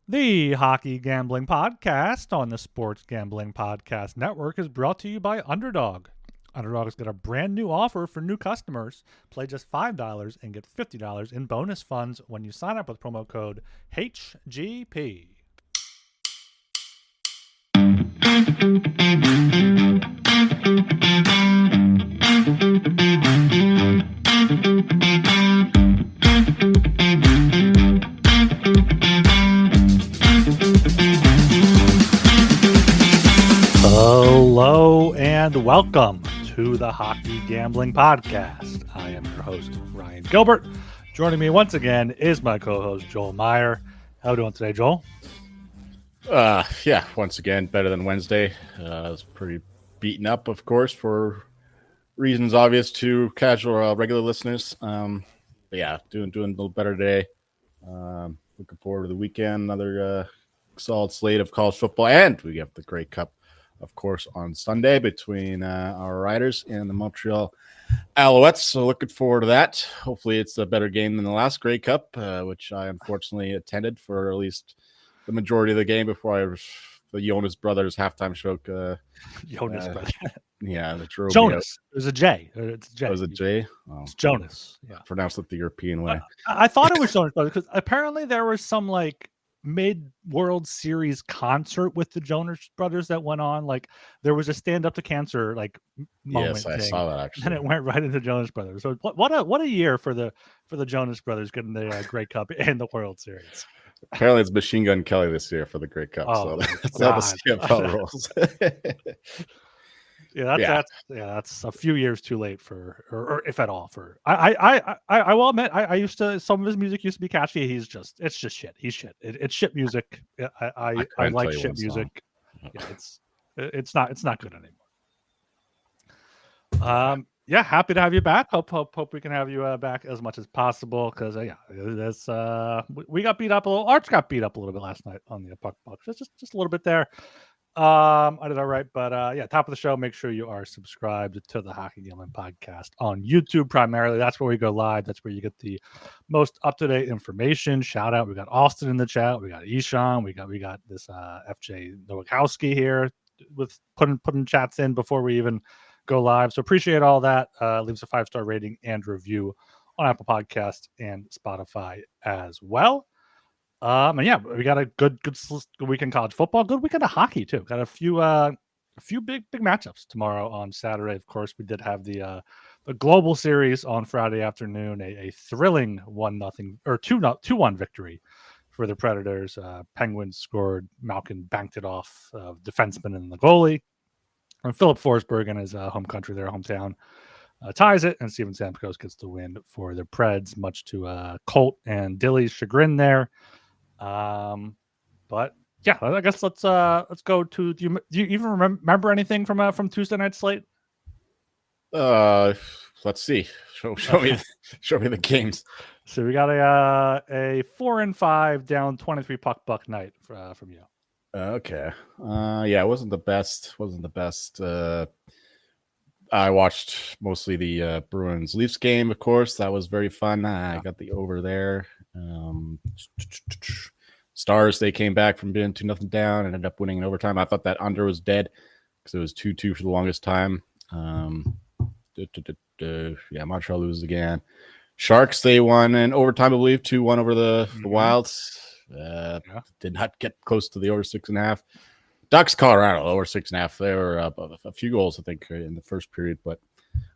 The Hockey Gambling Podcast on the Sports Gambling Podcast Network is brought to you by Underdog. Underdog has got a brand new offer for new customers. Play just $5 and get $50 in bonus funds when you sign up with promo code HGP. Hello and welcome to the Hockey Gambling Podcast. I am your host, Ryan Gilbert. Joining me once again is my co-host, Joel Meyer. How are we doing today, Joel? Yeah, once again, better than Wednesday. I was pretty beaten up, of course, for reasons obvious to casual or regular listeners. But yeah, doing a little better today. Looking forward to the weekend. Another solid slate of college football, and we have the Grey Cup, of course, on Sunday between our Riders and the Montreal Alouettes. So looking forward to that. Hopefully it's a better game than the last Grey Cup, which I unfortunately attended for at least the majority of the game before the Jonas Brothers halftime show. Jonas Brothers. Yeah, the Jonas. There's a J. It's a J. Was it J? Oh, it's Jonas. Yeah. Pronounced it the European way. I thought it was Jonas Brothers because apparently there was some like mid-World Series concert with the Jonas Brothers that went on. Like there was a stand up to cancer moment. Yes, I saw that actually. And it went right into Jonas Brothers. So what a year for the Jonas Brothers getting the Grey Cup and the World Series. Apparently it's Machine Gun Kelly this year for the Grey Cup. Oh, so that's how the CFL rolls. That's a few years too late for, or if at all, for. I will admit, I used to. Some of his music used to be catchy. It's just shit. He's shit. It's shit music. I like shit music. Yeah, it's not good anymore. Yeah, happy to have you back. Hope we can have you back as much as possible because we got beat up a little. Arch got beat up a little bit last night on the puck box. Just a little bit there. I did all right, but top of the show. Make sure you are subscribed to the Hockey Gambling Podcast on YouTube primarily. That's where we go live. That's where you get the most up to date information. Shout out, we got Austin in the chat. We got Ishan. We got this FJ Nowakowski here with putting chats in before we even go live. So appreciate all that. Leaves a 5-star rating and review on Apple Podcasts and Spotify as well. And yeah, we got a good weekend college football, good weekend of hockey too. Got a few big matchups tomorrow on Saturday. Of course, we did have the Global Series on Friday afternoon, a thrilling 1-0 or 2-1 victory for the Predators. Penguins scored, Malkin banked it off defenseman and the goalie. And Philip Forsberg in his home country, their hometown, ties it, and Steven Stamkos gets the win for the Preds, much to Colt and Dilly's chagrin there. But yeah, I guess let's go to. Do you even remember anything from Tuesday night slate? Let's see. Show me the games. So we got a 4-5 down 23 puck buck night from you. Okay. Yeah, it wasn't the best. I watched mostly the Bruins Leafs game, of course. That was very fun. I got the over there. Stars, they came back from being 2-0 down and ended up winning in overtime. I thought that under was dead because it was 2-2 for the longest time. Yeah, Montreal loses again. Sharks, they won in overtime, I believe, 2-1 over the Wilds. Did not get close to the over 6.5. Ducks, Colorado, over 6.5. They were up a few goals, I think, in the first period, but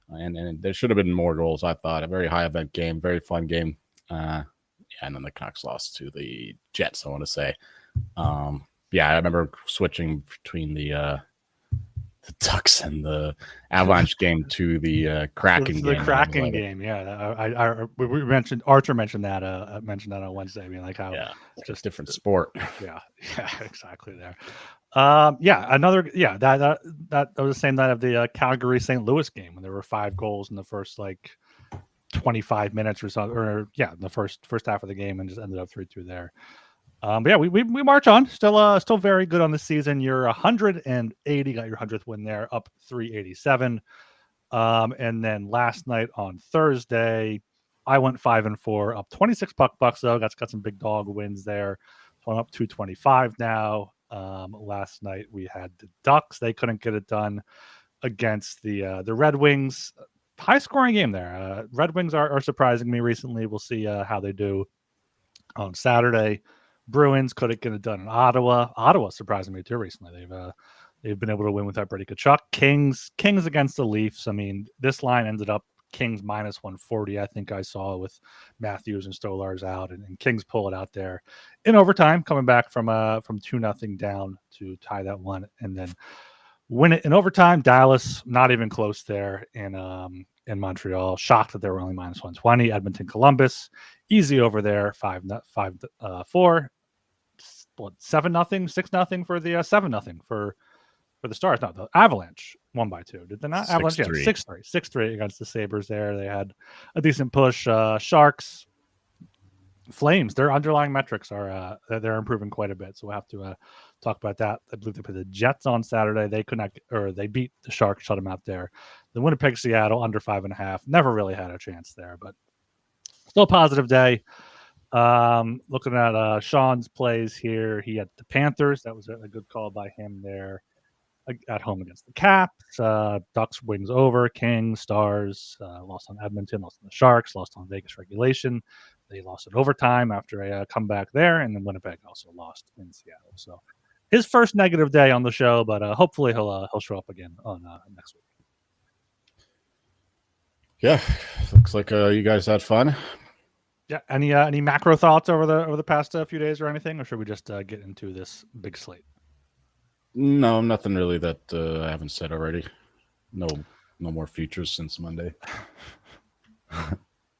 and there should have been more goals. I thought a very high event game, very fun game. And then the Canucks lost to the Jets, I want to say. Yeah, I remember switching between the Ducks and the Avalanche game to the Kraken game. The Kraken game, yeah. Archer mentioned that on Wednesday. I mean, like how it's just different sport. Yeah, exactly there. That was the same night of the Calgary St. Louis game when there were 5 goals in the first 25 minutes or so, in the first half of the game, and just ended up 3-2 there. But yeah, we march on. Still very good on the season. You're 180, got your 100th win there, up 387. And then last night on Thursday, I went 5-4, up 26 puck bucks though. Got some big dog wins there. So I'm up 225 now. Last night we had the Ducks. They couldn't get it done against the Red Wings. High scoring game there. Red Wings are surprising me recently. We'll see how they do on Saturday. Bruins couldn't get it done in Ottawa. Ottawa surprising me too recently. They've been able to win without Brady Tkachuk. Kings against the Leafs. I mean, this line ended up Kings minus 140. I think I saw with Matthews and Stolarz out, and Kings pull it out there in overtime, coming back from 2-0 down to tie that one, and then win it in overtime. Dallas not even close there in Montreal. Shocked that they were only minus 120. Edmonton, Columbus, easy over there. 5-4. What 7-0, 6-0 for the 7-0 for the Stars. No, the Avalanche won by 2. Did they not? Avalanche, yeah, 6-3 against the Sabres there. They had a decent push. Sharks, Flames, their underlying metrics are they're improving quite a bit. So we'll have to talk about that. I believe they played the Jets on Saturday. They could not, or they beat the Sharks, shut them out there. The Winnipeg, Seattle under 5.5. Never really had a chance there, but still a positive day. Looking at Sean's plays here, he had the Panthers. That was a good call by him there. At home against the Caps. Ducks wings over. Kings, Stars, lost on Edmonton, lost on the Sharks, lost on Vegas regulation. They lost in overtime after a comeback there, and then Winnipeg also lost in Seattle. So his first negative day on the show, but hopefully he'll show up again on next week. Yeah, looks like you guys had fun. Yeah. Any macro thoughts over the past few days or anything, or should we just get into this big slate? No, nothing really that I haven't said already. No more futures since Monday.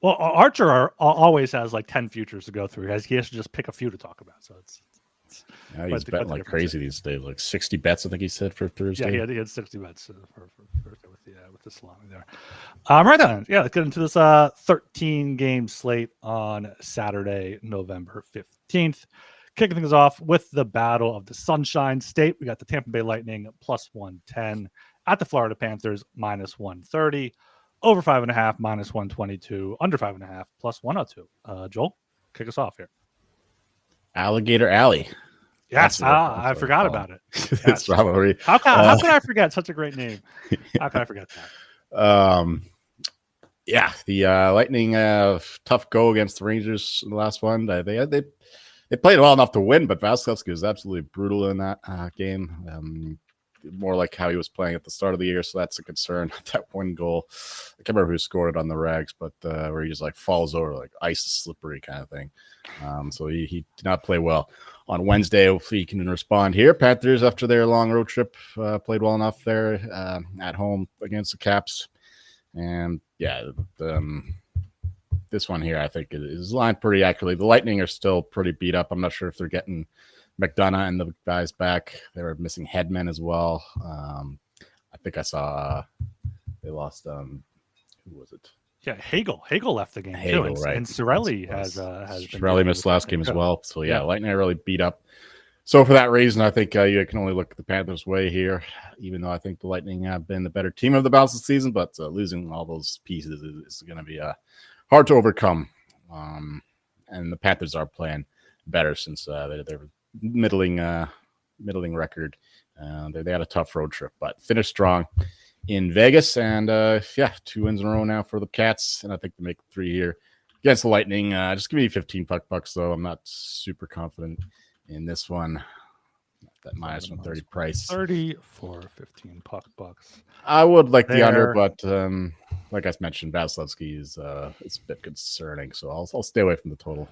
Well, Archer always has like 10 futures to go through. He has to just pick a few to talk about. So it's he's betting like crazy these days. Like 60 bets, I think he said, for Thursday. Yeah, he had 60 bets for Thursday with the salami there. Right then, yeah, let's get into this 13-game slate on Saturday, November 15th. Kicking things off with the Battle of the Sunshine State. We got the Tampa Bay Lightning plus 110 at the Florida Panthers minus 130. Over 5.5 minus 122. Under 5.5 plus 102. Joel, kick us off here. Alligator Alley. Yes, I forgot about it. Yes. It's probably how could I forget such a great name? How could I forget that? Yeah, the Lightning tough go against the Rangers in the last one. They played well enough to win, but Vasilevsky was absolutely brutal in that game. More like how he was playing at the start of the year, so that's a concern. That one goal, I can't remember who scored it on the rags, but where he just like falls over, like ice is slippery kind of thing. So he did not play well. On Wednesday, hopefully he can respond here. Panthers, after their long road trip, played well enough there at home against the Caps. And yeah, this one here, I think, is lined pretty accurately. The Lightning are still pretty beat up. I'm not sure if they're getting McDonough and the guys back. They were missing Hedman as well. I think I saw they lost. Who was it? Yeah, Hagel. Hagel left the game Hagel, too, right? And Cirelli has Cirelli missed last game as well. So yeah, Lightning are really beat up. So for that reason, I think you can only look at the Panthers' way here, even though I think the Lightning have been the better team of the balance of the season. But losing all those pieces is going to be hard to overcome. And the Panthers are playing better since they're middling record. They had a tough road trip, but finished strong in Vegas. And 2 wins in a row now for the Cats. And I think they make 3 here against the Lightning. Just give me 15 bucks, though. I'm not super confident in this one. That minus 130 price. 30 for 15 bucks. I would like the under, but like I mentioned, Vasilevsky is it's a bit concerning, so I'll stay away from the total.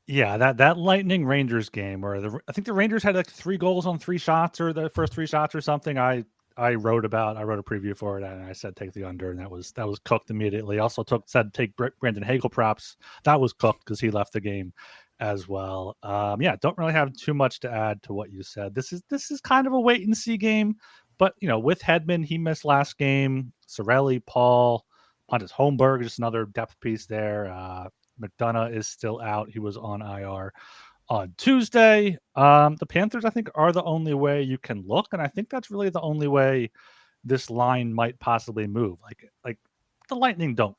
Yeah, that Lightning Rangers game where I think the Rangers had like 3 goals on 3 shots, or the first 3 shots or something. I wrote a preview for it, and I said take the under, and that was cooked immediately. Also said take Brandon Hagel props. That was cooked because he left the game as well. Don't really have too much to add to what you said. This is kind of a wait and see game, but with Hedman, he missed last game. Cirelli, Paul, Pontus Holmberg, just another depth piece there. McDonough is still out. He was on IR on Tuesday. The Panthers, I think, are the only way you can look, and I think that's really the only way this line might possibly move. Like the Lightning don't.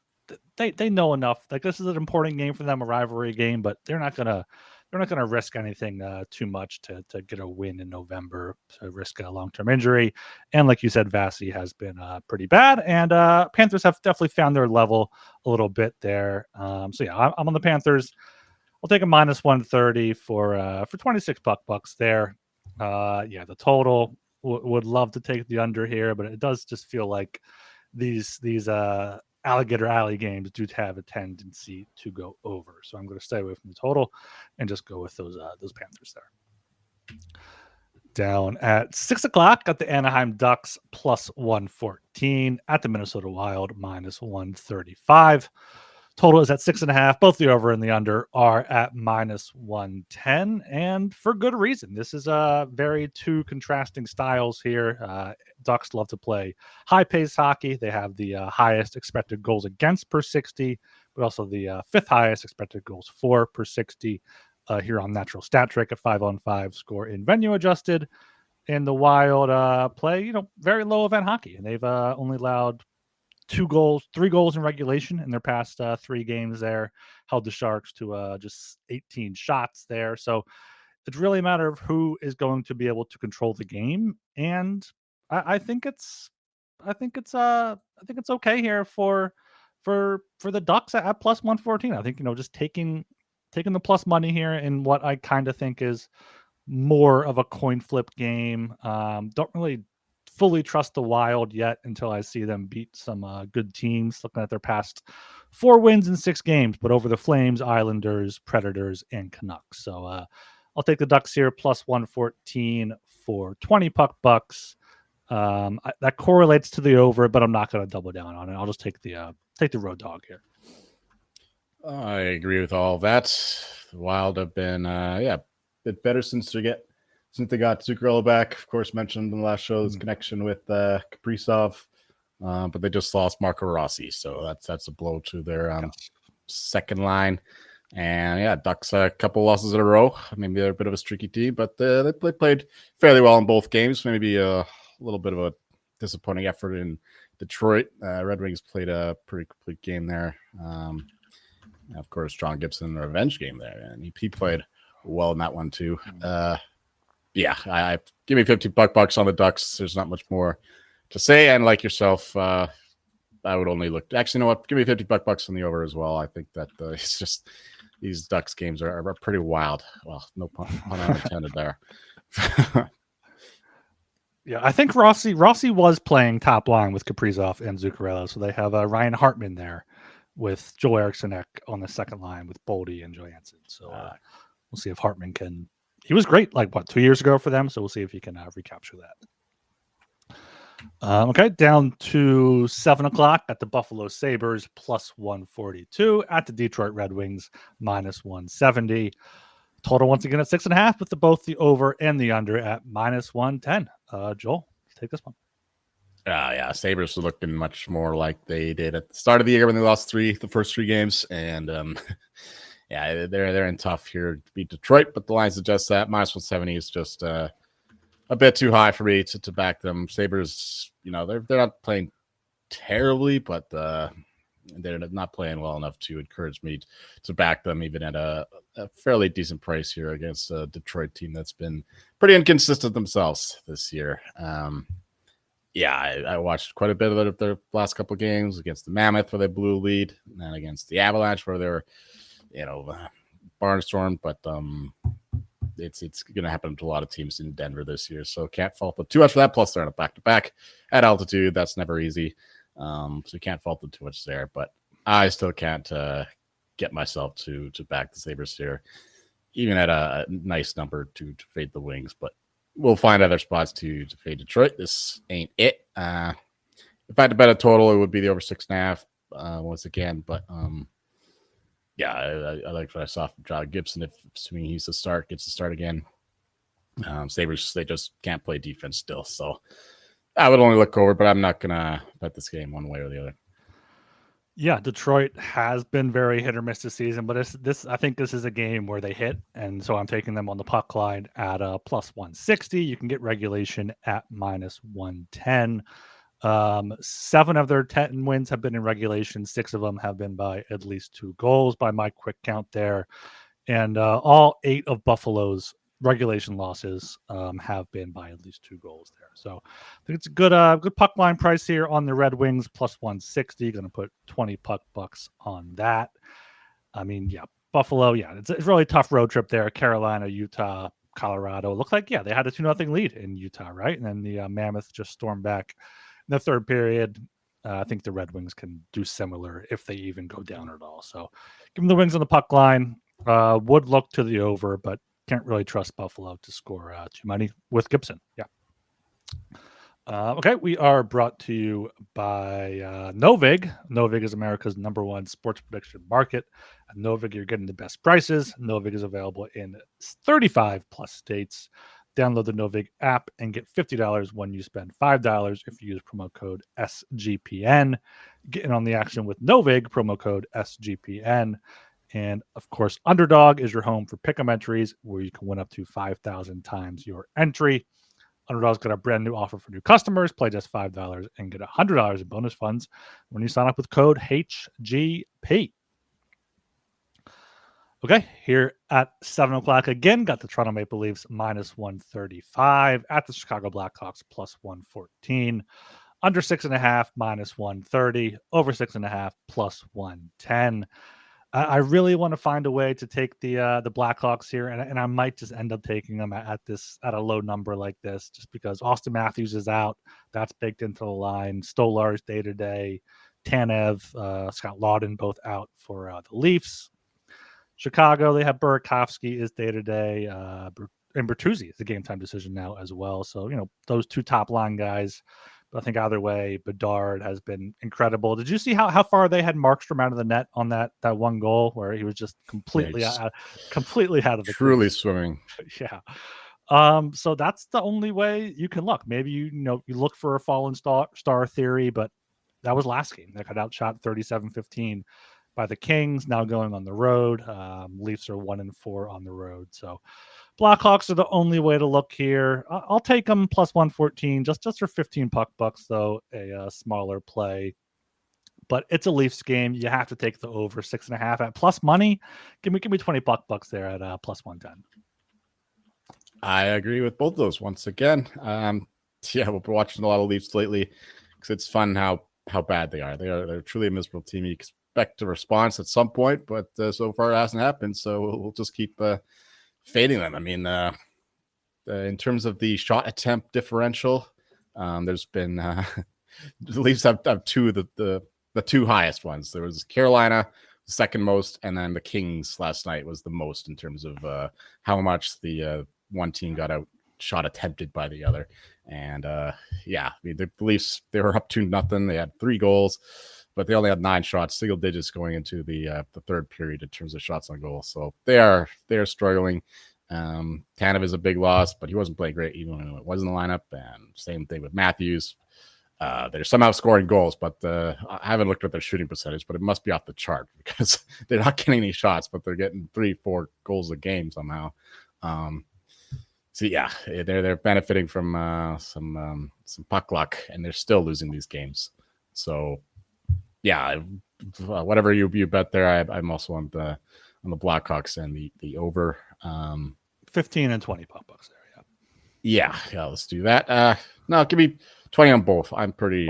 They know enough. Like, this is an important game for them, a rivalry game, but they're not gonna they're not going to risk anything too much to get a win in November, to risk a long-term injury. And like you said, Vasi has been pretty bad, and Panthers have definitely found their level a little bit there. So yeah, I'm on the Panthers. I'll take a minus 130 for 26 bucks there. Yeah, the total would love to take the under here, but it does just feel like these Alligator Alley games do have a tendency to go over. So I'm going to stay away from the total and just go with those Panthers there. Down at 6 o'clock, got the Anaheim Ducks plus 114 at the Minnesota Wild minus 135. Total is at 6.5. Both the over and the under are at minus 110, and for good reason. This is very two contrasting styles here. Ducks love to play high-paced hockey. They have the highest expected goals against per 60, but also the fifth highest expected goals for per 60 here on Natural Stat Trick at 5-on-5 score in venue adjusted. And the Wild play, very low event hockey, and they've only allowed 3 goals in regulation in their past 3 games there, held the Sharks to just 18 shots there. So it's really a matter of who is going to be able to control the game. And I think it's okay here for the Ducks at plus 114. I think, just taking the plus money here in what I kind of think is more of a coin flip game. Don't really fully trust the Wild yet until I see them beat some good teams, looking at their past 4 wins in 6 games, but over the Flames, Islanders, Predators, and Canucks. So I'll take the Ducks here plus 114 for 20 bucks. That correlates to the over, but I'm not going to double down on it. I'll just take the road dog here. I agree with all of that. The Wild have been a bit better since they got Zuccarello back. Of course, mentioned in the last show his connection with Kaprizov, but they just lost Marco Rossi, so that's a blow to their second line. And Ducks a couple losses in a row. Maybe they're a bit of a streaky team, but they played fairly well in both games. Maybe a little bit of a disappointing effort in Detroit. Red Wings played a pretty complete game there. Of course, John Gibson, a revenge game there, and he played well in that one too. I give me 50 bucks on the Ducks. There's not much more to say. And like yourself, I would only look. Actually, you know what? Give me 50 bucks on the over as well. I think that it's just these Ducks games are pretty wild. Well, no pun intended there. Yeah, I think Rossi was playing top line with Kaprizov and Zuccarello, so they have Ryan Hartman there with Joel Eriksson on the second line with Boldy and Johansson. So we'll see if Hartman can. He was great, 2 years ago for them. So we'll see if he can recapture that. Okay, down to 7 o'clock at the Buffalo Sabres plus 142 at the Detroit Red Wings minus 170. Total once again at 6.5 with both the over and the under at minus 110. Joel, take this one. Sabres are looking much more like they did at the start of the year when they lost the first 3 games, and they're in tough here to beat Detroit, but the line suggests that minus 170 is just a bit too high for me to back them. Sabres, they're not playing terribly, but they're not playing well enough to encourage me to back them even at a fairly decent price here against a Detroit team that's been pretty inconsistent themselves this year. I watched quite a bit of their last couple of games against the Mammoth where they blew a lead, and then against the Avalanche where they were, barnstormed. But it's going to happen to a lot of teams in Denver this year, so can't fault them too much for that. Plus, they're on a back-to-back at altitude. That's never easy, so you can't fault them too much there. But I still can't get myself to back the Sabres here, even at a nice number to fade the Wings. But we'll find other spots to fade Detroit. This ain't it. If I had to bet a total, it would be the over 6.5 once again. But I like what I saw from John Gibson. If assuming gets to start again. Sabres, they just can't play defense still. So I would only look over, but I'm not gonna bet this game one way or the other. Yeah, Detroit has been very hit or miss this season, but I think this is a game where they hit, and so I'm taking them on the puck line at plus 160. You can get regulation at minus 110. 7 of their 10 wins have been in regulation. 6 of them have been by at least 2 goals by my quick count there. And all 8 of Buffalo's regulation losses have been by at least 2 goals there. So I think it's a good puck line price here on the Red Wings, plus 160. Going to put 20 puck bucks on that. I mean, yeah, Buffalo, yeah, it's a really tough road trip there. Carolina, Utah, Colorado. It looked like, yeah, they had a 2-0 lead in Utah, right? And then the Mammoth just stormed back in the third period. I think the Red Wings can do similar if they even go down at all. So give them the Wings on the puck line. Would look to the over, but can't really trust Buffalo to score too many with Gibson. Yeah. Okay, we are brought to you by Novig. Novig is America's #1 sports prediction market. At Novig, you're getting the best prices. Novig is available in 35 plus states. Download the Novig app and get $50 when you spend $5 if you use promo code SGPN. Get in on the action with Novig, promo code SGPN. And of course, Underdog is your home for pick'em entries where you can win up to 5,000 times your entry. Underdog's got a brand new offer for new customers. Play just $5 and get $100 in bonus funds when you sign up with code HGP. Okay, here at 7 o'clock again, got the Toronto Maple Leafs minus 135 at the Chicago Blackhawks plus 114. Under 6.5 minus 130. Over 6.5 plus 110. I really want to find a way to take the Blackhawks here, and I might just end up taking them at a low number like this, just because Austin Matthews is out. That's baked into the line. Stolar's day to day. Tanev, Scott Lawton both out for the Leafs. Chicago, they have Burakovsky is day to day, and Bertuzzi is the game time decision now as well. So those 2 top line guys. But I think either way, Bedard has been incredible. Did you see how far they had Markstrom out of the net on that one goal where he was just completely out of the truly crease? swimming? Yeah. So that's the only way you can look. Maybe you look for a fallen star theory, but that was last game. They got outshot 37-15 by the Kings. Now going on the road. Leafs are 1-4 on the road. So Blackhawks are the only way to look here. I'll take them plus 114 just for 15 puck bucks, though, a smaller play. But it's a Leafs game. You have to take the over 6.5 at plus money. Give me 20 puck bucks there at plus 110. I agree with both of those once again. Yeah, we've been watching a lot of Leafs lately because it's fun how bad they are. They're truly a miserable team. You expect a response at some point, but so far it hasn't happened. So we'll just keep fading them. I mean, in terms of the shot attempt differential, there's been the Leafs have 2 of the 2 highest ones. There was Carolina, the second most, and then the Kings last night was the most in terms of how much the one team got out shot attempted by the other. And yeah, I mean, the Leafs, they were up 2-0. They had 3 goals, but they only had 9 shots, single digits going into the third period in terms of shots on goal. So they are struggling. Tanev is a big loss, but he wasn't playing great even when it was in the lineup. And same thing with Matthews. They're somehow scoring goals, but I haven't looked at their shooting percentage, but it must be off the chart because they're not getting any shots, but they're getting 3-4 goals a game somehow. So yeah, they're benefiting from some puck luck, and they're still losing these games. So yeah, whatever you bet there, I'm also on the Blackhawks and the over 15 and 20 puck bucks there. Yeah, let's do that. No, give me 20 on both. I'm pretty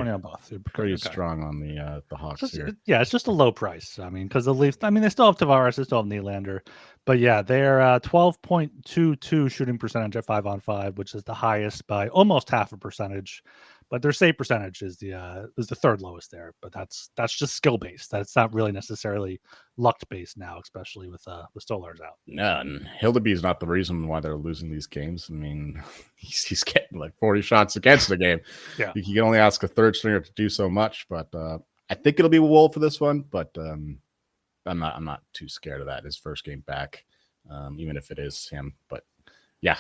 strong on the Hawks here. Yeah, it's just a low price. I mean, because the Leafs, they still have Tavares, they still have Nylander, but yeah, they're 12.22 shooting percentage at 5-on-5, which is the highest by almost half a percentage. But their save percentage is the third lowest there. But that's just skill based. That's not really necessarily luck based now, especially with Stolar's out. No, and Hildeby is not the reason why they're losing these games. I mean, he's getting like 40 shots against the game. Yeah, you can only ask a third stringer to do so much. But I think it'll be Wool for this one. But I'm not too scared of that. His first game back, even if it is him. But yeah,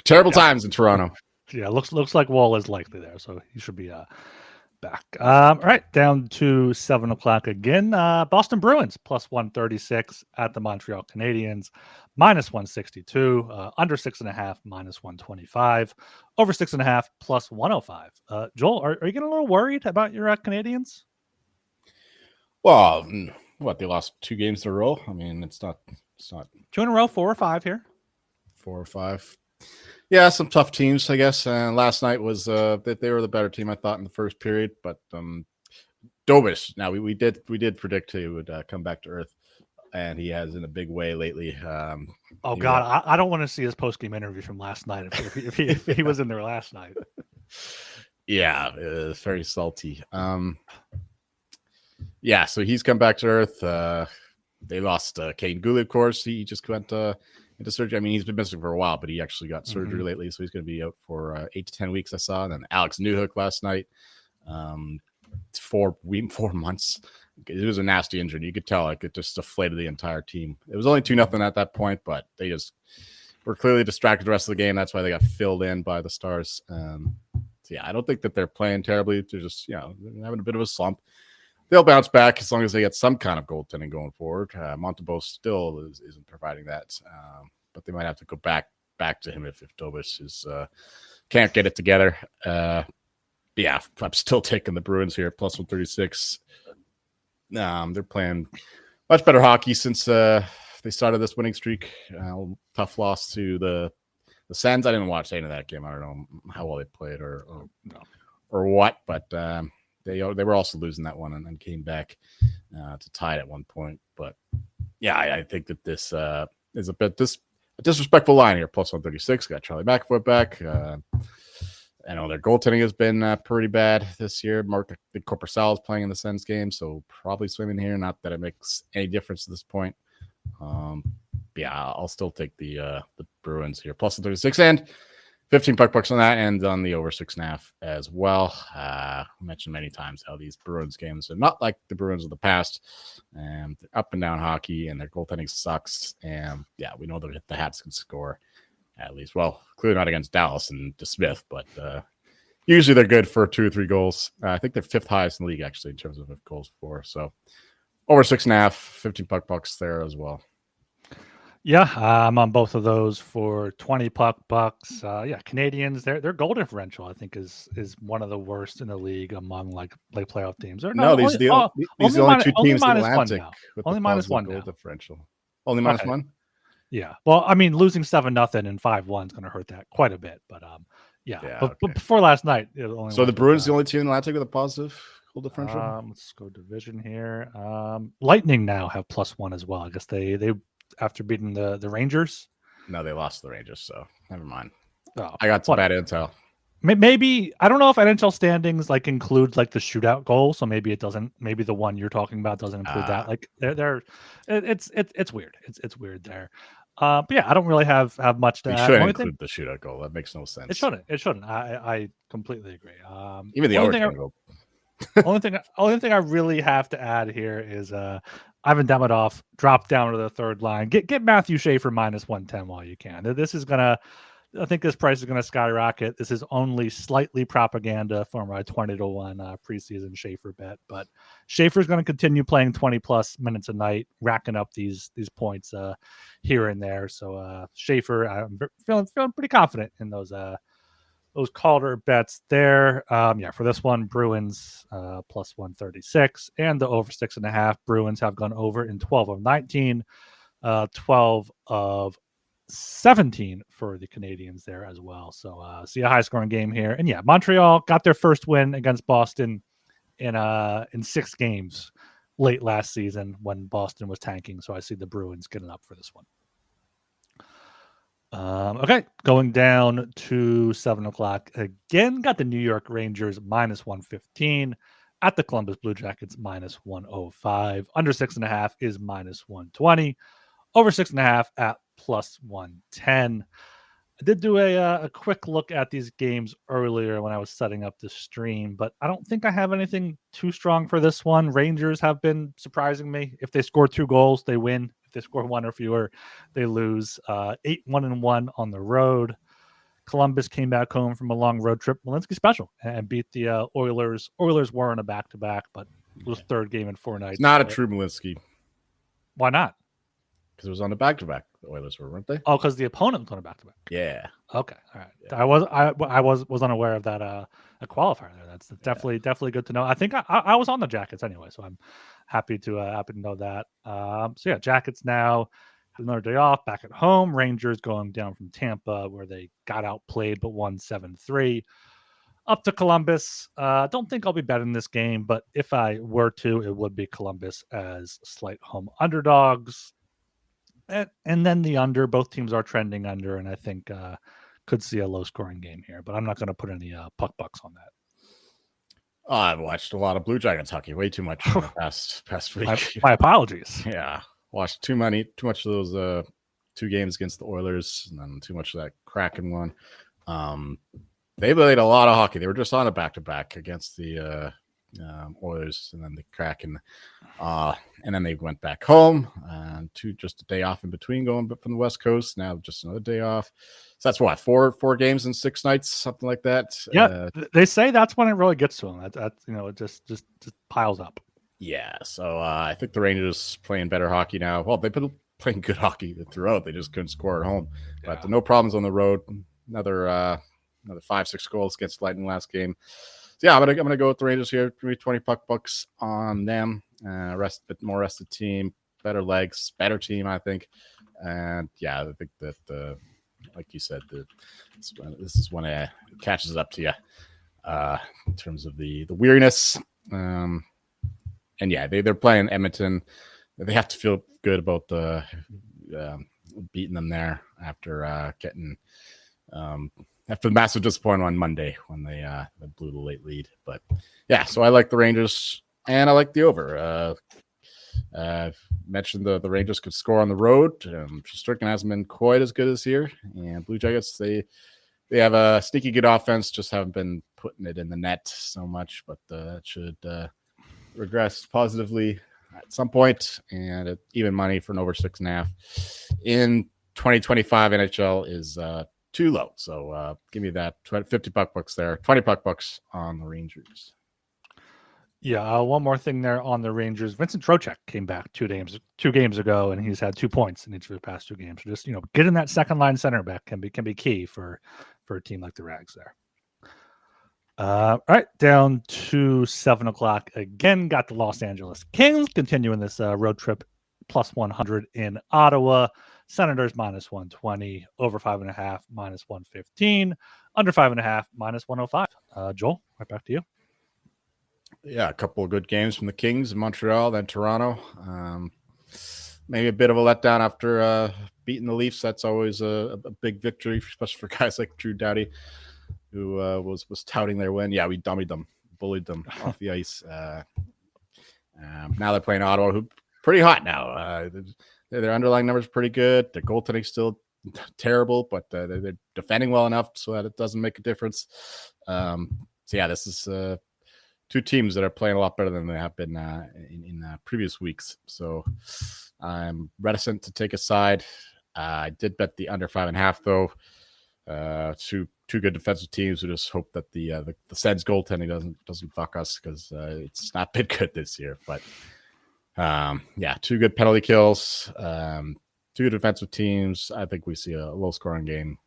terrible times in Toronto. Yeah, looks like Wall is likely there, so he should be back. All right, down to 7 o'clock again. Boston Bruins plus 136 at the Montreal Canadiens, minus 162. Under 6.5, minus 125. Over 6.5, plus 105. Joel, are you getting a little worried about your Canadiens? Well, what, they lost 2 games in a row. I mean, it's not 2 in a row, 4 or 5 here. 4 or 5. Yeah, some tough teams, I guess. And last night was that they were the better team, I thought, in the first period. But Dobis, now we did predict he would come back to earth, and he has in a big way lately. Oh God, I don't want to see his post game interview from last night if he was in there last night. Yeah, it's very salty. Yeah, so he's come back to earth. They lost Kane Gooley, of course. He just went into surgery. I mean, he's been missing for a while, but he actually got surgery lately, so he's going to be out for 8 to 10 weeks, I saw. And then Alex Newhook last night, 4 months. It was a nasty injury. You could tell it just deflated the entire team. It was only 2-0 at that point, but they just were clearly distracted the rest of the game. That's why they got filled in by the Stars. So yeah, I don't think that they're playing terribly. They're just, they're having a bit of a slump. They'll bounce back as long as they get some kind of goaltending going forward. Montembeault still isn't providing that, but they might have to go back to him if Dobis can't get it together. Yeah, I'm still taking the Bruins here, plus 136. They're playing much better hockey since they started this winning streak. Tough loss to the Sens. I didn't watch any of that game. I don't know how well they played or what, but they were also losing that one and then came back to tie it at one point. But yeah, I think that this is a disrespectful line here. Plus 136. Got Charlie McAvoy back. I know their goaltending has been pretty bad this year. Mark Corpusal is playing in the Sens game, so probably swimming here. Not that it makes any difference at this point. Yeah, I'll still take the Bruins here. Plus 36 and 15 puck bucks on that, and on the over 6.5 as well. I mentioned many times how these Bruins games are not like the Bruins of the past. They're up and down hockey, and their goaltending sucks. And yeah, we know that the Hats can score. At least, well, clearly not against Dallas and DeSmith, but usually they're good for 2 or 3 goals. I think they're 5th highest in the league, actually, in terms of goals for. So over 6.5, 15 puck bucks there as well. Yeah, I'm on both of those for 20 puck bucks. Yeah, Canadians, their goal differential, I think, is one of the worst in the league among like playoff teams. These are the only 2 teams in the Atlantic with only the minus one goal differential. Only minus one? Yeah. Well, I mean, losing 7-0 and 5-1 is going to hurt that quite a bit. But but before last night, it only so the Bruins the only team in the Atlantic with a positive goal differential. Let's go division here. Lightning now have +1 as well. I guess they after beating the Rangers. No, they lost the Rangers, so never mind. Oh, I got some bad intel. Maybe I don't know if NHL standings like include like the shootout goal, so maybe it doesn't. Maybe the one you're talking about doesn't include that. Like it's weird. It's weird there. But yeah, I don't really have much to add. Shouldn't include the shootout goal. That makes no sense. It shouldn't. I completely agree. Even the overtime goal. only thing I really have to add here is Ivan Demidov dropped down to the third line. Get Matthew Schaefer minus 110 while you can. I think this price is gonna skyrocket. This is only slightly propaganda for my 20-1 preseason Schaefer bet, but Schaefer's going to continue playing 20 plus minutes a night, racking up these points here and there. So Schaefer, I'm feeling pretty confident in those Calder bets there. For this one, Bruins plus 136 and the over 6.5. Bruins have gone over in 12 of 19, 12 of 17 for the Canadians there as well. So see a high scoring game here. And yeah, Montreal got their first win against Boston in 6 games late last season when Boston was tanking. So I see the Bruins getting up for this one. Okay, going down to 7:00 again. Got the New York Rangers minus 115 at the Columbus Blue Jackets minus 105. Under 6.5 is minus 120. Over 6.5 at plus 110. I did do a quick look at these games earlier when I was setting up the stream, but I don't think I have anything too strong for this one. Rangers have been surprising me. If they score 2 goals, they win. If they score 1 or fewer, they lose. 8-1-1 on the road. Columbus came back home from a long road trip. Malinsky special and beat the Oilers. Oilers were in a back-to-back, but it was 3rd game in 4 nights. It's not a true Malinsky. Why not? Because it was on a back-to-back. The Oilers were, weren't they? Oh, because the opponent was going back to back. Yeah. Okay, all right. Yeah. I was unaware of that a qualifier there. That's definitely good to know. I think I was on the Jackets anyway, so I'm happy to know that. So yeah, Jackets now have another day off back at home. Rangers going down from Tampa where they got outplayed but won 7-3. Up to Columbus. Don't think I'll be betting this game, but if I were to, it would be Columbus as slight home underdogs. And then the under. Both teams are trending under, and I think could see a low scoring game here, but I'm not going to put any puck bucks on that. I've watched a lot of Blue Jackets hockey, way too much in the past week. My apologies. Yeah, watched too much of those 2 games against the Oilers, and then too much of that Kraken one. They played a lot of hockey. They were just on a back-to-back against the Oilers and then the Kraken. And then they went back home and just a day off in between going from the West Coast. Now just another day off. So that's what, four games in 6 nights, something like that. Yeah, they say that's when it really gets to them. It just piles up. Yeah, so I think the Rangers playing better hockey now. Well, they've been playing good hockey throughout. They just couldn't score at home. Yeah. But no problems on the road. Another 5-6 goals against Lightning last game. So yeah, I'm gonna go with the Rangers here. Maybe 20 puck bucks on them. Bit more rested team, better legs, better team, I think. And yeah, I think that like you said, this is when it catches up to you in terms of the weariness. And yeah, they're playing Edmonton. They have to feel good about beating them there after getting after the massive disappointment on Monday when they blew the late lead. But yeah, so I like the Rangers and I like the over. I've mentioned the Rangers could score on the road. Stricken hasn't been quite as good this year, and Blue Jackets they have a sneaky good offense, just haven't been putting it in the net so much. But that should regress positively at some point, and even money for an over 6.5 in 2025 NHL is too low. So give me that 50 puck bucks there, 20 puck bucks on the Rangers. Yeah, one more thing there on the Rangers. Vincent Trocheck came back 2 games ago, and he's had 2 points in each of the past 2 games. So just getting that second line center back can be key for a team like the Rags there. All right, down to 7:00 again. Got the Los Angeles Kings continuing this road trip plus 100 in Ottawa. Senators minus 120, over 5.5 minus 115, under 5.5 minus 105. Joel, right back to you. Yeah, a couple of good games from the Kings in Montreal, then Toronto. Maybe a bit of a letdown after beating the Leafs. That's always a big victory, especially for guys like Drew Doughty, who was touting their win. Yeah, we dummied them, bullied them off the ice. Now they're playing Ottawa, who pretty hot now. Their underlying numbers are pretty good. Their goaltending's still terrible, but they're defending well enough so that it doesn't make a difference. So yeah, this is 2 teams that are playing a lot better than they have been in previous weeks. So I'm reticent to take a side. I did bet the under 5.5 though. Two good defensive teams who just hope that the Sens goaltending doesn't fuck us, because it's not been good this year. But yeah, 2 good penalty kills, 2 good defensive teams. I think we see a low scoring game,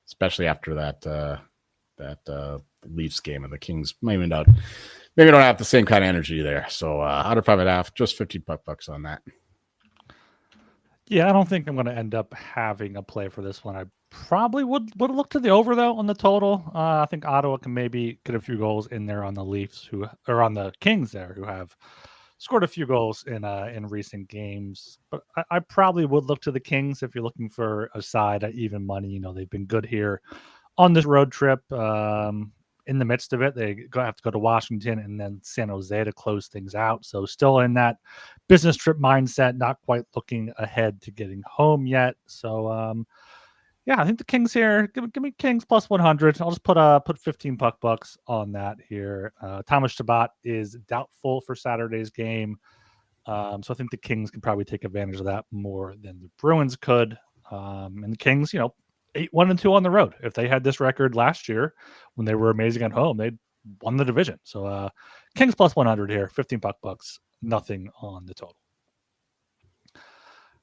especially after that Leafs game, and the Kings maybe don't have the same kind of energy there. So under 5.5, just 50 bucks on that. Yeah, I don't think I'm going to end up having a play for this one. I probably would look to the over though on the total. I think Ottawa can maybe get a few goals in there on the Leafs or on the Kings there, who have scored a few goals in recent games. But I probably would look to the Kings if you're looking for a side at even money. They've been good here on this road trip. In the midst of it, they have to go to Washington and then San Jose to close things out. So still in that business trip mindset, not quite looking ahead to getting home yet. So yeah, I think the Kings here. Give me Kings plus 100. I'll just put 15 puck bucks on that here. Thomas Chabot is doubtful for Saturday's game, so I think the Kings can probably take advantage of that more than the Bruins could. And the Kings, 8-1-2 on the road. If they had this record last year when they were amazing at home, they'd won the division. So Kings plus 100 here, 15 puck bucks, nothing on the total.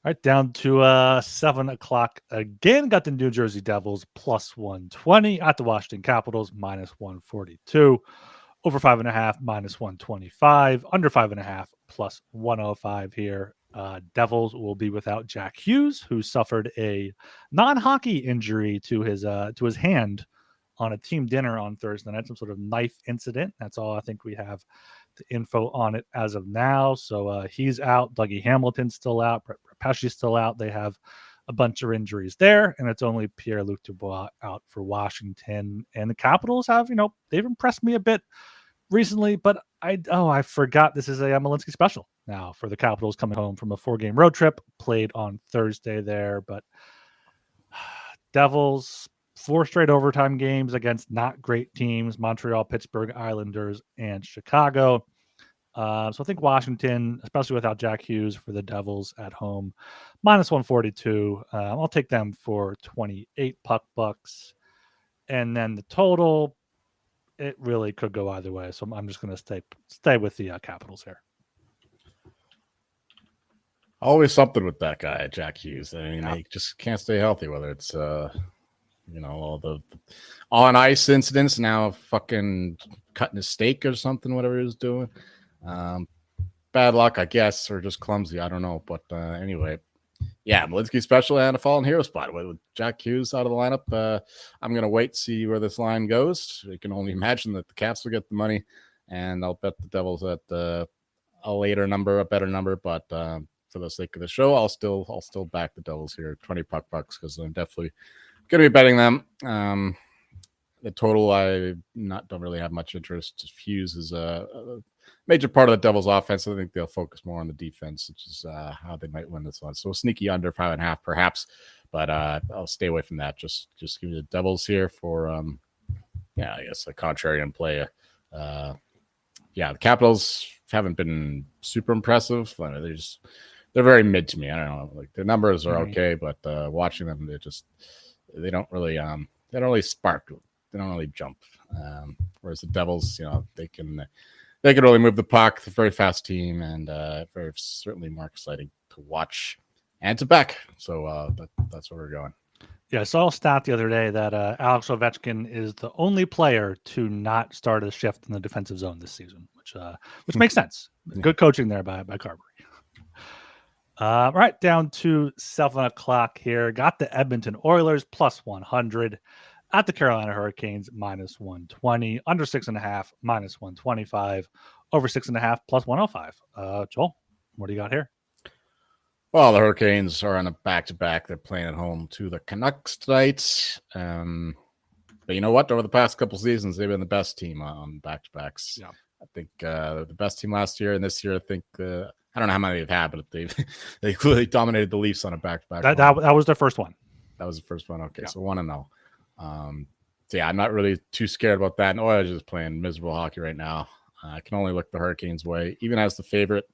right, down to 7 o'clock again. Got the New Jersey Devils plus 120 at the Washington Capitals minus 142. Over 5.5 minus 125. Under 5.5 plus 105 here. Devils will be without Jack Hughes, who suffered a non-hockey injury to his hand on a team dinner on Thursday night, some sort of knife incident. That's all I think we have the info on it as of now. So he's out. Dougie Hamilton's still out. Brett Pesci's still out. They have a bunch of injuries there, and it's only Pierre-Luc Dubois out for Washington. And the Capitals have, they've impressed me a bit recently, but I forgot this is a Malinsky special now for the Capitals coming home from a 4-game road trip, played on Thursday there. But Devils, 4 straight overtime games against not great teams: Montreal, Pittsburgh, Islanders, and Chicago. So I think Washington, especially without Jack Hughes, for the Devils at home, minus 142. I'll take them for 28 puck bucks. And then the total, it really could go either way. So I'm just going to stay with the Capitals here. Always something with that guy, Jack Hughes. I mean, He just can't stay healthy, whether it's all the on ice incidents, now fucking cutting his steak or something, whatever he was doing. Bad luck, I guess, or just clumsy. I don't know. But anyway, Malinsky special and a fallen hero spot with Jack Hughes out of the lineup. I'm going to wait, see where this line goes. I can only imagine that the Caps will get the money, and I'll bet the Devils at a better number. But for the sake of the show, I'll still back the Devils here, 20 puck bucks, because I'm definitely going to be betting them. The total, I don't really have much interest. Hughes is a major part of the Devils' offense. I think they'll focus more on the defense, which is how they might win this one. So sneaky under 5.5, perhaps, but I'll stay away from that. Just give me the Devils here for, I guess a contrarian play. The Capitals haven't been super impressive. They're very mid to me. I don't know. Like, their numbers are okay, but watching them, they don't really spark. They don't really jump. Whereas the Devils, they can really move the puck. They're a very fast team, and very certainly more exciting to watch and to back. So that's where we're going. Yeah, I saw a stat the other day that Alex Ovechkin is the only player to not start a shift in the defensive zone this season, which makes sense. Good coaching there by Carberry. Right, down to 7 o'clock here. Got the Edmonton Oilers plus 100 at the Carolina Hurricanes minus 120. Under 6.5 minus 125. Over 6.5 plus 105. Joel, what do you got here? Well, the Hurricanes are on a back-to-back. They're playing at home to the Canucks tonight. But you know what? Over the past couple seasons, they've been the best team on back-to-backs. Yeah. I think the best team last year, and this year, I think I don't know how many they've had, but they clearly dominated the Leafs on a back-to-back. That was their first one. That was the first one. Okay, so 1-0. I'm not really too scared about that. And Oilers is playing miserable hockey right now. I can only look the Hurricanes' way, even as the favorite.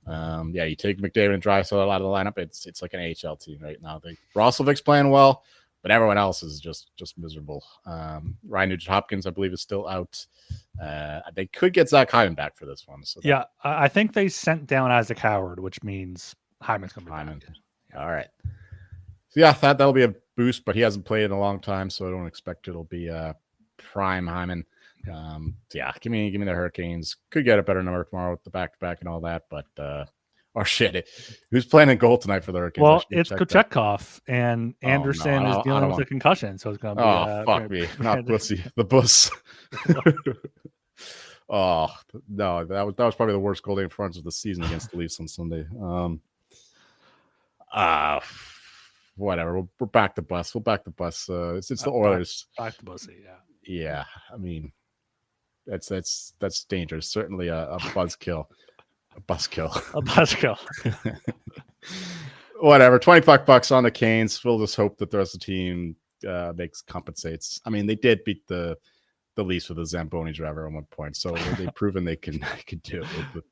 You take McDavid and Draisaitl out of the lineup. It's like an AHL team right now. Roslovic's playing well, but everyone else is just miserable. Ryan Nugent-Hopkins, I believe, is still out. They could get Zach Hyman back for this one. So I think they sent down Isaac Howard, which means Hyman's coming back. All right. So that'll be a boost, but he hasn't played in a long time, so I don't expect it'll be prime Hyman. Give me the Hurricanes. Could get a better number tomorrow with the back-to-back and all that, but who's playing in goal tonight for the Hurricanes? Well, it's Kochetkov, and Anderson is dealing with a concussion, so it's going to be fuck me, not pussy, the bus. Oh no, that was probably the worst goal difference of the season against the Leafs on Sunday. Whatever, we're back the bus. We'll back the bus. It's the Oilers. Back the bus, yeah. I mean, that's dangerous. Certainly a buzzkill. A buzzkill. Whatever. 20 bucks on the Canes. We'll just hope that the rest of the team compensates. I mean, they did beat the Leafs with a Zamboni driver at one point, so they've proven they can do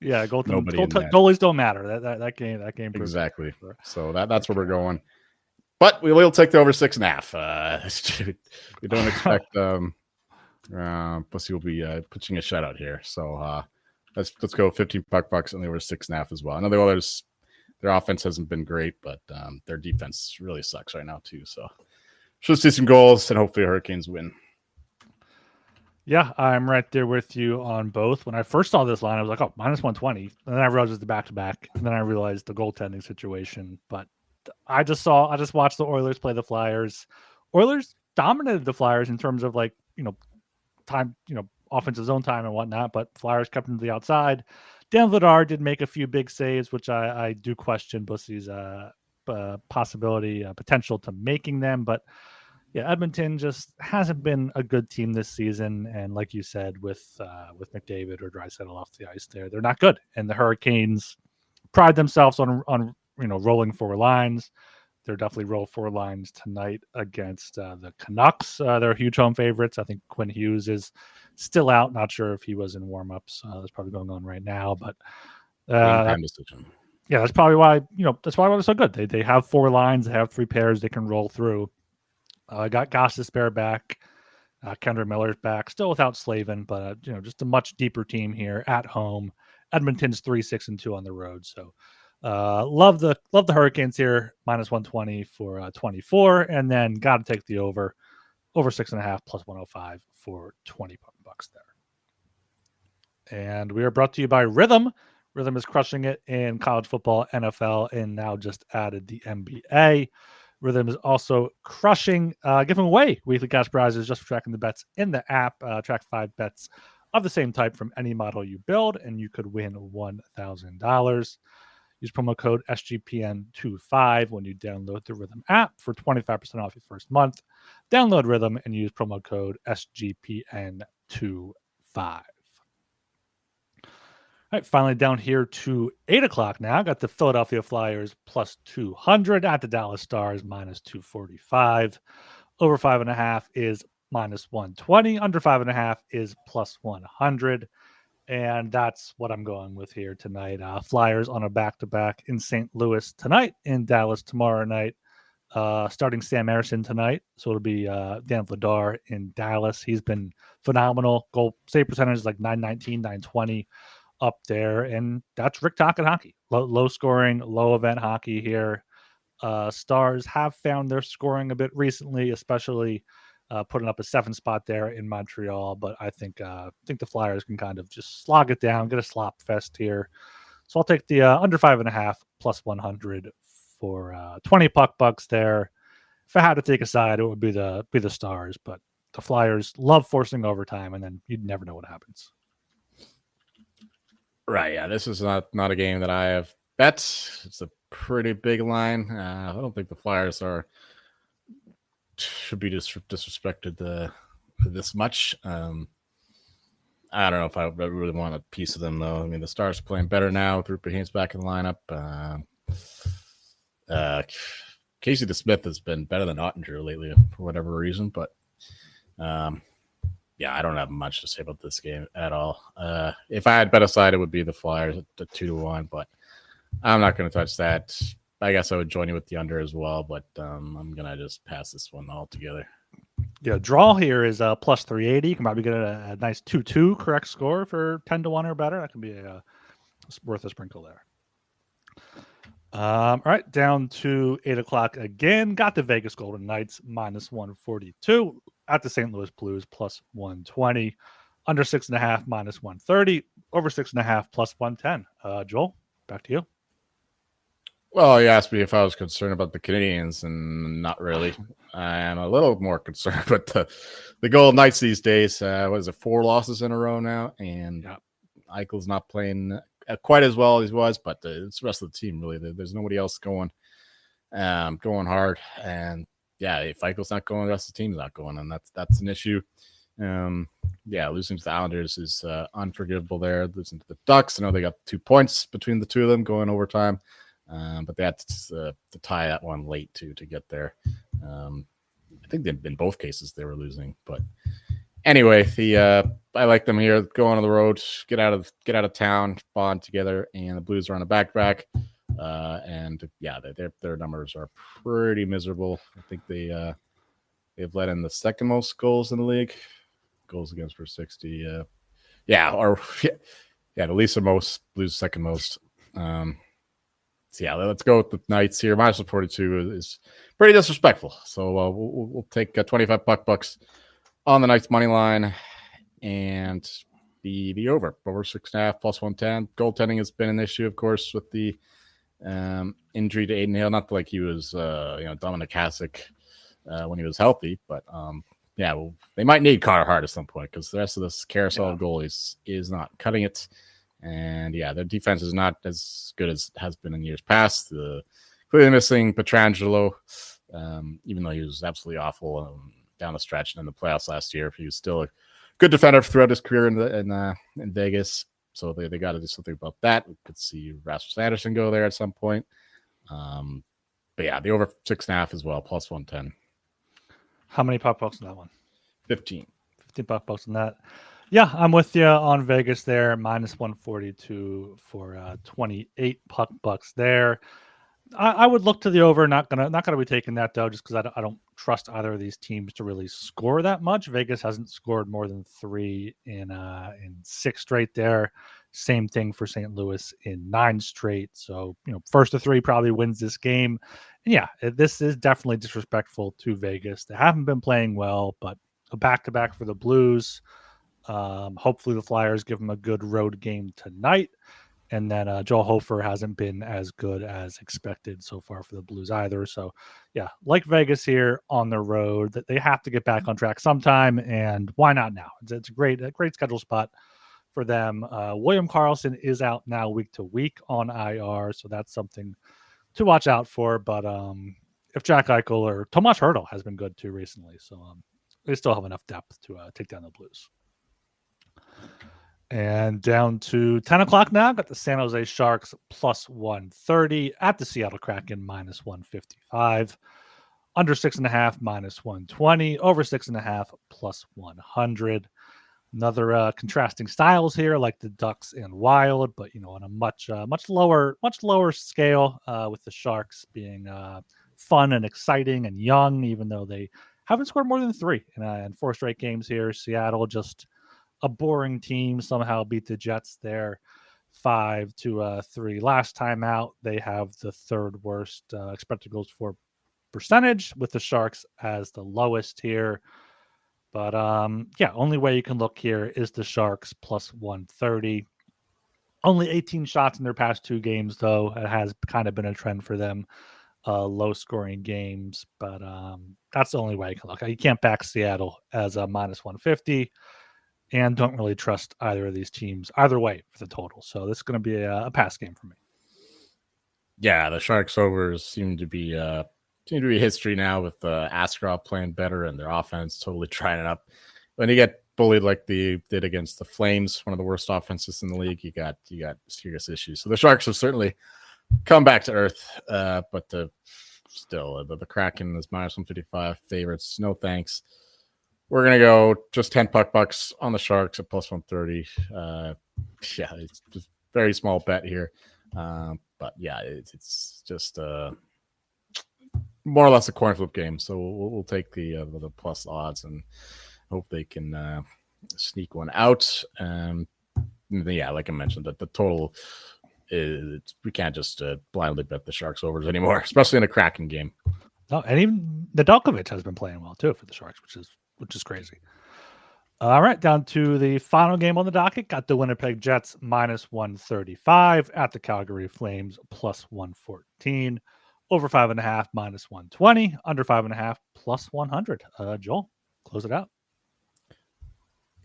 it. Goalies don't matter. That game exactly. So that's where we're going. But we will take the over 6.5. We don't expect Pussy will be pitching a shutout here. So let's go 15 bucks on the over 6.5 as well. I know the Oilers, Their offense hasn't been great, but their defense really sucks right now too. So should see some goals, and hopefully Hurricanes win. Yeah, I'm right there with you on both. When I first saw this line, I was like, oh, minus 120. And then I realized it was the back-to-back. And then I realized the goaltending situation. But I just watched the Oilers play the Flyers. Oilers dominated the Flyers in terms of time, offensive zone time and whatnot, but Flyers kept them to the outside. Dan Vladar did make a few big saves, which I do question Bussy's potential to making them. But yeah, Edmonton just hasn't been a good team this season, and like you said, with McDavid or Draisaitl off the ice, they're not good. And the Hurricanes pride themselves on rolling four lines. They're definitely roll four lines tonight against the Canucks. They're huge home favorites. I think Quinn Hughes is still out. Not sure if he was in warmups. That's probably going on right now, but Decision. Yeah, that's probably why they're so good. They have four lines. They have three pairs they can roll through. Got Gostisbehere back. Kendra Miller's back, still without Slavin, but just a much deeper team here at home. Edmonton's 3-6-2 on the road, so love the Hurricanes here, minus 120 for 24, and then got to take the over 6.5 plus 105 for 20 bucks there. And we are brought to you by Rhythm. Rhythm is crushing it in college football, NFL, and now just added the NBA. Rhythm is also crushing, giving away weekly cash prizes just for tracking the bets in the app. Track 5 bets of the same type from any model you build, and you could win $1,000. Use promo code SGPN25 when you download the Rhythm app for 25% off your first month. Download Rhythm and use promo code SGPN25. All right, finally down here to 8 o'clock now. Got the Philadelphia Flyers plus 200 at the Dallas Stars minus 245. Over 5.5 is minus 120. Under 5.5 is plus 100. And that's what I'm going with here tonight. Flyers on a back-to-back in St. Louis tonight, in Dallas tomorrow night. Starting Sam Emerson tonight. So it'll be Dan Vladar in Dallas. He's been phenomenal. Goal save percentage is like 919, 920. Up there, and that's Rick Tocchet hockey. Low scoring, low event hockey here. Stars have found their scoring a bit recently, especially putting up a 7 spot there in Montreal. But I think the Flyers can kind of just slog it down, get a slop fest here. So I'll take the under 5.5 plus 100 for 20 bucks there. If I had to take a side, it would be the Stars, but the Flyers love forcing overtime, and then you'd never know what happens. Right, yeah, this is not a game that I have bet. It's a pretty big line. I don't think the Flyers should be disrespected this much. I don't know if I really want a piece of them, though. I mean, the Stars are playing better now with Rupert Hintz back in the lineup. Casey DeSmith has been better than Ottinger lately for whatever reason, but yeah, I don't have much to say about this game at all. If I had bet aside, it would be the Flyers at 2-1, but I'm not going to touch that. I guess I would join you with the under as well, but I'm going to just pass this one altogether. Yeah, draw here is plus 380. You can probably get a nice 2-2 correct score for 10-1 or better. That can be worth a sprinkle there. All right, down to 8 o'clock again. Got the Vegas Golden Knights minus 142 at the St. Louis Blues plus 120. Under 6.5 minus 130. Over 6.5 plus 110. Joel, back to you. Well, you asked me if I was concerned about the Canadians, and not really. I am a little more concerned with the Golden Knights these days. What is it, 4 losses in a row now? And Eichel's not playing quite as well as he was, but it's the rest of the team, really. There's nobody else going hard. And, yeah, if Eichel's not going, the rest of the team's not going, and that's an issue. Losing to the Islanders is unforgivable there. Losing to the Ducks, I know they got 2 points between the two of them going overtime. But they had to tie that one late to get there. I think in both cases they were losing. But anyway, I like them here. Go on the road, get out of town, bond together, and the Blues are on a back-to-back. And yeah, their numbers are pretty miserable. I think they've let in the second most goals in the league. Goals against per 60. The least or most, Blues second most. So yeah, let's go with the Knights here. Minus 142 is pretty disrespectful. So we'll take 25 bucks on the Knights money line and the over 6.5 plus 110. Goaltending has been an issue, of course, with the injury to Aiden Hill. Not like he was Dominic Hasek when he was healthy, but they might need Carter Hart at some point because the rest of this carousel of goalies is not cutting it. And their defense is not as good as it has been in years past. Clearly missing Pietrangelo, even though he was absolutely awful down the stretch and in the playoffs last year. He was still a good defender throughout his career in Vegas. So they got to do something about that. We could see Rasmus Anderson go there at some point. But the over 6.5 as well, plus 110. How many puck bucks in that one? 15 puck bucks in that. Yeah, I'm with you on Vegas there. Minus 142 for 28 puck bucks there. I would look to the over. Not gonna be taking that though, just because I don't trust either of these teams to really score that much. Vegas hasn't scored more than 3 in 6 straight there. Same thing for St. Louis in 9 straight. So first to 3 probably wins this game. And this is definitely disrespectful to Vegas. They haven't been playing well, but a back-to-back for the Blues. Hopefully the Flyers give them a good road game tonight. And then Joel Hofer hasn't been as good as expected so far for the Blues either. So, like Vegas here on the road, that they have to get back on track sometime. And why not now? It's a great schedule spot for them. William Karlsson is out now week to week on IR. So that's something to watch out for. But if Jack Eichel or Tomas Hertl has been good too recently. So they still have enough depth to take down the Blues. And down to 10 o'clock now, got the San Jose Sharks plus 130 at the Seattle Kraken minus 155. Under 6.5 minus 120. Over 6.5 plus 100. Another contrasting styles here, like the Ducks and Wild, but on a much lower scale, with the Sharks being fun and exciting and young, even though they haven't scored more than 3 in 4 straight games here. Seattle just a boring team, somehow beat the Jets there 5-3. Last time out, they have the 3rd worst expected goals for percentage, with the Sharks as the lowest here. But only way you can look here is the Sharks plus 130. Only 18 shots in their past 2 games, though. It has kind of been a trend for them, low scoring games. But that's the only way you can look. You can't back Seattle as a minus 150. And don't really trust either of these teams either way for the total. So this is going to be a pass game for me. Yeah, the Sharks overs seem to be history now, with Askarov playing better and their offense totally trying it up. When you get bullied like they did against the Flames, one of the worst offenses in the league, you got serious issues. So the Sharks have certainly come back to earth, but the Kraken is minus 155 favorites. No thanks. We're going to go just 10 puck bucks on the Sharks at plus 130. It's just very small bet here. But it's just more or less a coin flip game. So we'll take the plus odds and hope they can sneak one out. Like I mentioned, that the total is, we can't just blindly bet the Sharks overs anymore, especially in a Kraken game. No, and even Nedeljkovic has been playing well too for the Sharks, which is crazy. All right, down to the final game on the docket. Got the Winnipeg Jets minus 135 at the Calgary Flames plus 114. Over 5.5 minus 120. Under 5.5 plus 100. Joel, close it out.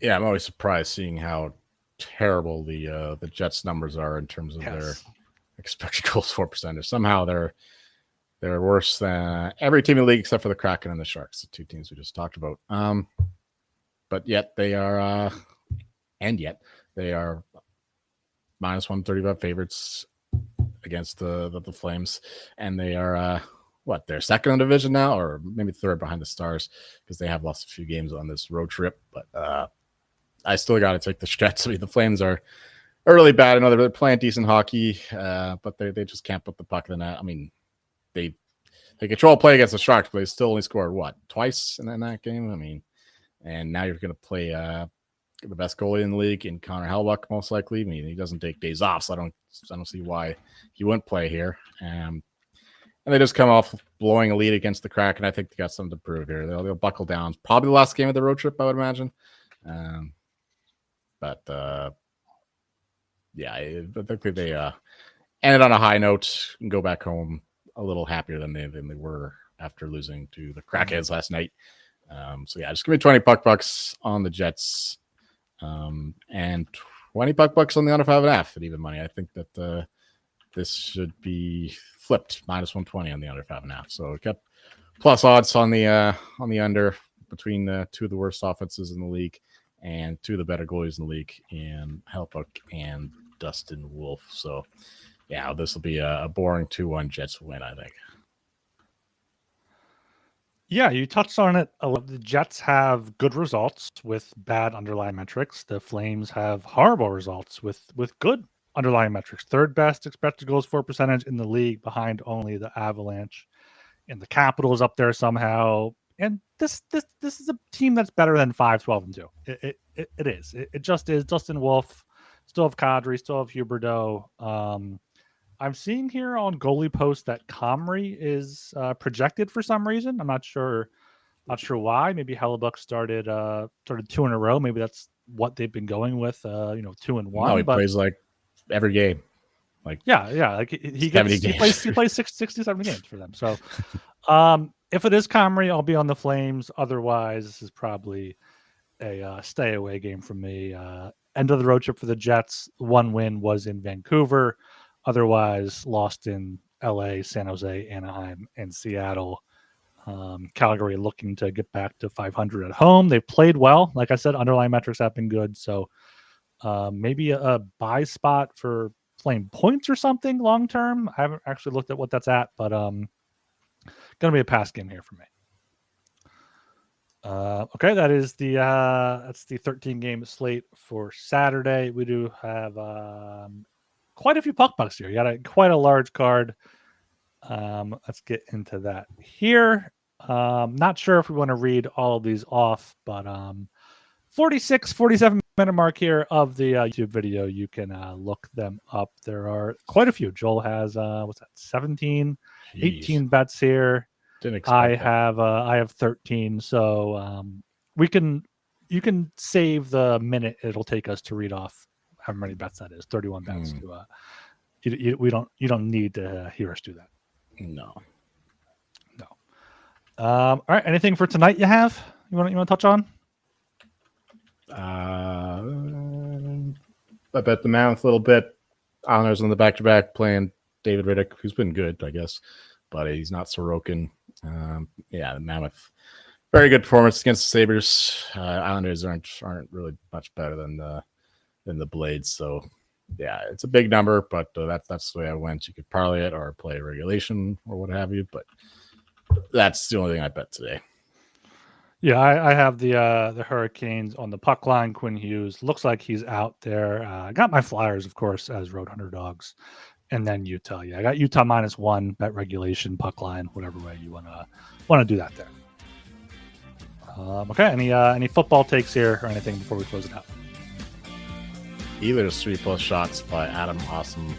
Yeah, I'm always surprised seeing how terrible the Jets numbers are in terms of their expected goals for percentage. Somehow they're worse than every team in the league except for the Kraken and the Sharks, the 2 teams we just talked about. But yet they are minus 135 favorites against the Flames, and they are they're second in the division now, or maybe 3rd behind the Stars, because they have lost a few games on this road trip. But I still got to take the Jets. I mean, the Flames are really bad. I know they're playing decent hockey, but they just can't put the puck in the net. I mean, they control play against the Sharks, but they still only scored twice in that game. I mean, and now you're going to play the best goalie in the league in Connor Hellebuyck, most likely. I mean, he doesn't take days off, so I don't see why he wouldn't play here. And they just come off blowing a lead against the Kraken. I think they got something to prove here. They'll buckle down. Probably the last game of the road trip, I would imagine. But I think they ended on a high note and go back home a little happier than they were after losing to the Crackheads last night. Just give me 20 bucks on the Jets, and 20 bucks on the under 5.5 at even money. I think that this should be flipped minus 120 on the under 5.5. So it got plus odds on the under between two of the worst offenses in the league and two of the better goalies in the league in Hellebuyck and Dustin Wolf. So this will be a boring 2-1 Jets win, I think. Yeah, you touched on it. The Jets have good results with bad underlying metrics. The Flames have horrible results with good underlying metrics. Third best expected goals for percentage in the league, behind only the Avalanche, and the Capitals up there somehow. And this is a team that's better than 5-12-2. It is. It just is. Dustin Wolf, still have Kadri, still have Huberdeau. I'm seeing here on goalie post that Comrie is projected for some reason. I'm not sure why. Maybe Hellebuyck started 2 in a row. Maybe that's what they've been going with. 2 and 1. No, he plays like every game. Like like he plays 60, 70 games for them. So if it is Comrie, I'll be on the Flames. Otherwise, this is probably a stay away game for me. End of the road trip for the Jets. One win was in Vancouver. Otherwise, lost in LA, San Jose, Anaheim, and Seattle. Calgary looking to get back to 500 at home. They've played well. Like I said, underlying metrics have been good. So maybe a buy spot for Flame points or something long term. I haven't actually looked at what that's at, but going to be a pass game here for me. Okay, that is that's the 13 game slate for Saturday. We do have quite a few puck bucks here. You got quite a large card. Let's get into that here. Not sure if we want to read all of these off, but 47 minute mark here of the YouTube video. You can look them up. There are quite a few. Joel has 17, 18 bets here. Didn't expect I have 13. So you can save the minute it'll take us to read off how many bets that is. 31 bets. We don't need to hear us do that. No. All right. Anything for tonight you have? You want to touch on? I bet the Mammoth a little bit. Islanders on the back-to-back playing David Riddick, who's been good, I guess, but he's not Sorokin. The Mammoth, very good performance against the Sabres. Islanders aren't really much better than the Blades, so it's a big number, but that's the way I went. You could parlay it or play regulation or what have you, but that's the only thing I bet today. Yeah, I have the Hurricanes on the puck line. Quinn Hughes looks like he's out there. I got my Flyers, of course, as road underdogs, and then Utah. Yeah, I got Utah -1 bet regulation puck line, whatever way you want to do that there. Okay, any football takes here or anything before we close it out? Either's 3+ shots by Adam Awesome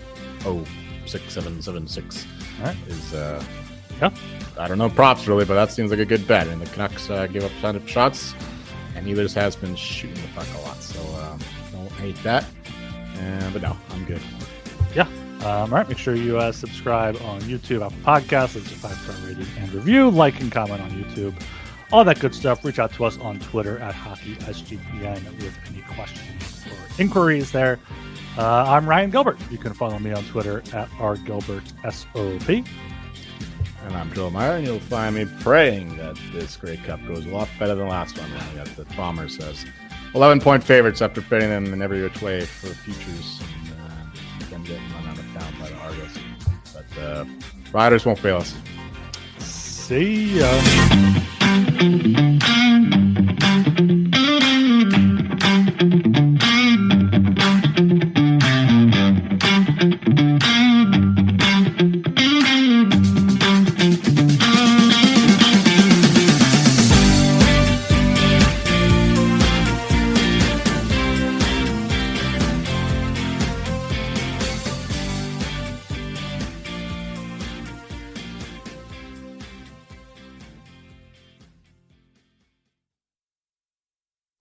06776 is I don't know props really, but that seems like a good bet. And the Canucks give up plenty of shots, and Either's has been shooting the puck a lot, so don't hate that. But no, I'm good. Yeah. All right. Make sure you subscribe on YouTube, Apple Podcasts, leave a 5-star rating and review, like and comment on YouTube, all that good stuff. Reach out to us on Twitter at HockeySGPN with any questions or inquiries there. I'm Ryan Gilbert. You can follow me on Twitter at rgilbertsop. And I'm Joel Meyer, and you'll find me praying that this Grey Cup goes a lot better than the last one. That the Bomber says 11-point favorites after betting them in every which way for futures, and them getting run out of town by the Argos. But Riders won't fail us. See ya.